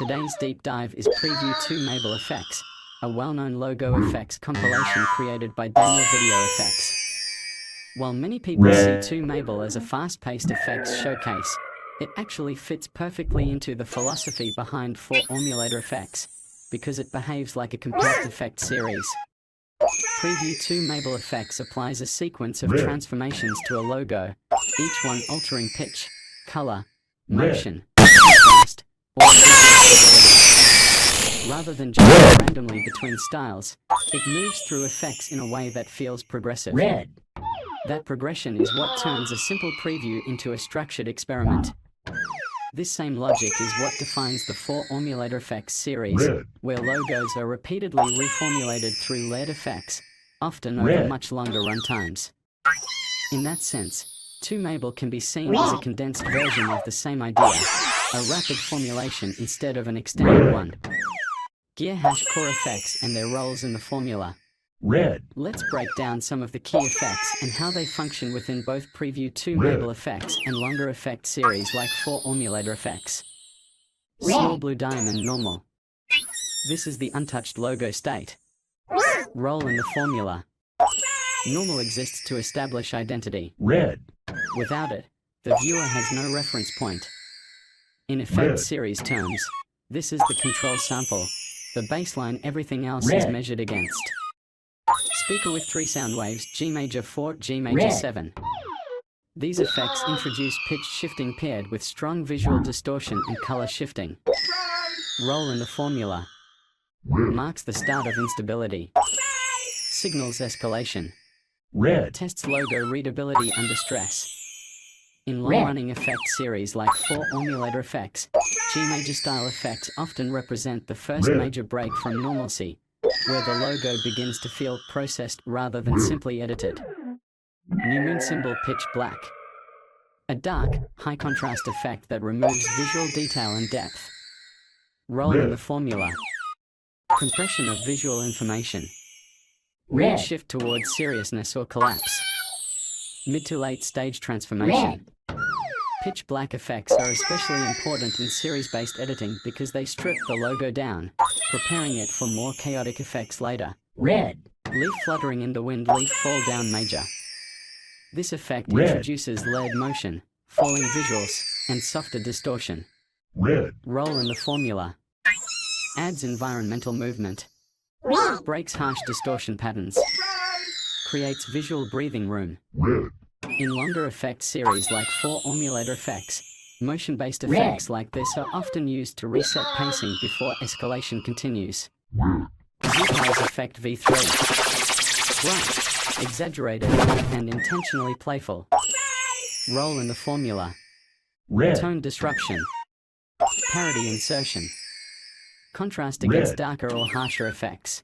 Today's deep dive is Preview 2MABAL Effects, a well-known logo effects compilation created by Daniel Video Effects. While many people see 2MABAL as a fast-paced effects showcase, it actually fits perfectly into the philosophy behind 4MABAL Effects, because it behaves like a compact effect series. Preview 2MABAL Effects applies a sequence of transformations to a logo, each one altering pitch, color, motion, contrast, or rather than jumping randomly between styles, it moves through effects in a way that feels progressive. That progression is what turns a simple preview into a structured experiment. This same logic is what defines the 4MABAL Effects series, where logos are repeatedly reformulated through layered effects, often over much longer runtimes. In that sense, 2MABAL can be seen as a condensed version of the same idea, a rapid formulation instead of an extended one. Gear core effects and their roles in the formula. Let's break down some of the key effects and how they function within both Preview 2MABAL Effects and longer effect series like 4MABAL Effects. Small blue diamond normal. This is the untouched logo state. Role in the formula. Normal exists to establish identity. Without it, the viewer has no reference point. In effect series terms, this is the control sample, the baseline everything else is measured against. Speaker with 3 sound waves, G major 4, G major 7. These effects introduce pitch shifting paired with strong visual distortion and color shifting. Role in the formula. Marks the start of instability. Signals escalation. Tests logo readability under stress. In long-running effect series like 4MABAL Effects, G major style effects often represent the first major break from normalcy, where the logo begins to feel processed rather than simply edited. New moon symbol pitch black. A dark, high-contrast effect that removes visual detail and depth. Role in the formula. Compression of visual information. Mood shift towards seriousness or collapse. Mid to late stage transformation. Pitch black effects are especially important in series-based editing because they strip the logo down, preparing it for more chaotic effects later. Leaf fluttering in the wind, leaf fall down major. This effect introduces layered motion, falling visuals, and softer distortion. Role in the formula. Adds environmental movement. Breaks harsh distortion patterns. Creates visual breathing room. In longer effect series like 4MABAL Effects, motion-based effects like this are often used to reset pacing before escalation continues. Zoopies effect V3. Bright, exaggerated, and intentionally playful. Role in the formula. Tone disruption. Parody insertion. Contrast against darker or harsher effects.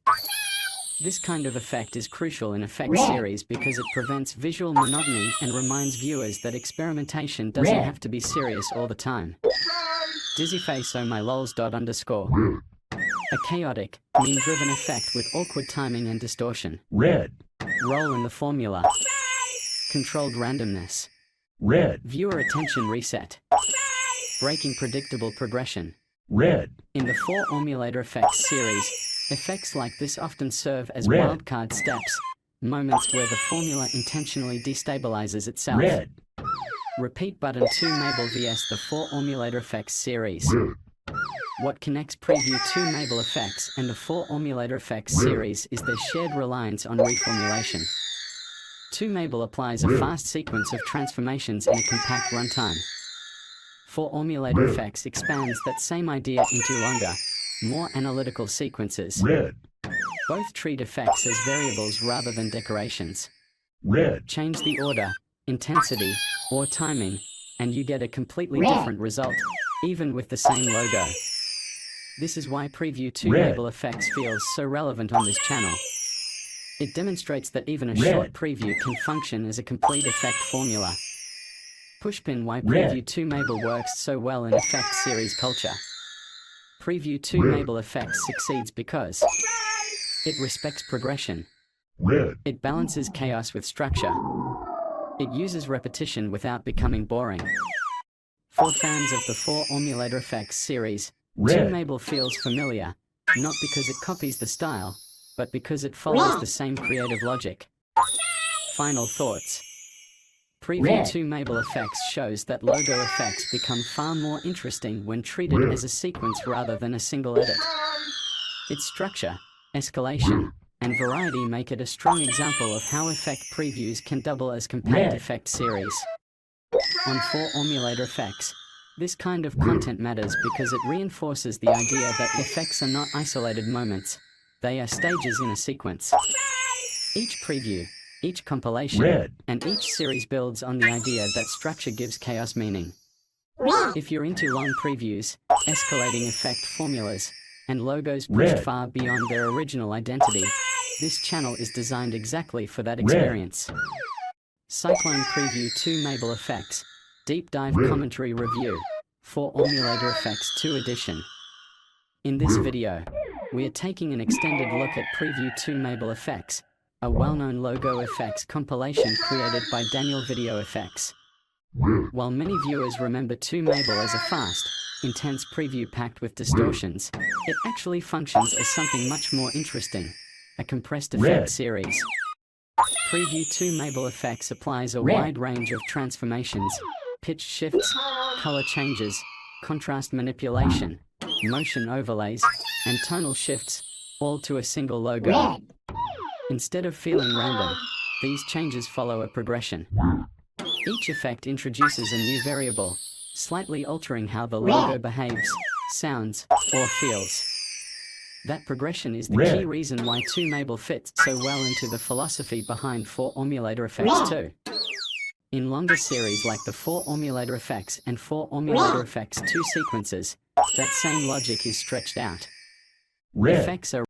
This kind of effect is crucial in effect series because it prevents visual monotony and reminds viewers that experimentation doesn't have to be serious all the time. Dizzyface oh my lols ... A chaotic, meme-driven effect with awkward timing and distortion. Role in the formula. Controlled randomness. Viewer attention reset. Breaking predictable progression. In the 4MABAL Effects series, effects like this often serve as wildcard steps, moments where the formula intentionally destabilizes itself. Repeat button 2MABAL vs the 4MABAL Effects series. What connects Preview 2MABAL Effects and the 4MABAL Effects series is their shared reliance on reformulation. 2MABAL applies a fast sequence of transformations in a compact runtime. 4MABAL Effects expands that same idea into longer, more analytical sequences. Both treat effects as variables rather than decorations. Change the order, intensity, or timing, and you get a completely different result, even with the same logo. This is why Preview 2MABAL Effects feels so relevant on this channel. It demonstrates that even a short preview can function as a complete effect formula. Pushpin why Preview 2MABAL works so well in effect series culture. Preview 2MABAL Effects succeeds because it respects progression. It balances chaos with structure. It uses repetition without becoming boring. For fans of the 4MABAL Effects series, 2MABAL feels familiar, not because it copies the style, but because it follows the same creative logic. Final thoughts. Preview 2MABAL effects shows that logo effects become far more interesting when treated as a sequence rather than a single edit. Its structure, escalation, and variety make it a strong example of how effect previews can double as compact effect series. On 4MABAL effects, this kind of content matters because it reinforces the idea that effects are not isolated moments, they are stages in a sequence. Each preview, each compilation, and each series builds on the idea that structure gives chaos meaning. If you're into long previews, escalating effect formulas, and logos pushed far beyond their original identity, this channel is designed exactly for that experience. Cyclone Preview 2MABAL Effects, Deep Dive Commentary Review, 4MABAL Effects 2 Edition. In this video, we are taking an extended look at Preview 2MABAL Effects, a well-known logo effects compilation created by Daniel Video Effects. While many viewers remember 2MABAL as a fast, intense preview packed with distortions, it actually functions as something much more interesting, a compressed effect series. Preview 2MABAL Effects applies a wide range of transformations, pitch shifts, color changes, contrast manipulation, motion overlays, and tonal shifts, all to a single logo. Instead of feeling random, these changes follow a progression. Each effect introduces a new variable, slightly altering how the logo behaves, sounds, or feels. That progression is the key reason why 2MABAL fits so well into the philosophy behind 4MABAL Effects 2. In longer series like the 4MABAL Effects and 4MABAL Effects 2 sequences, that same logic is stretched out. Effects are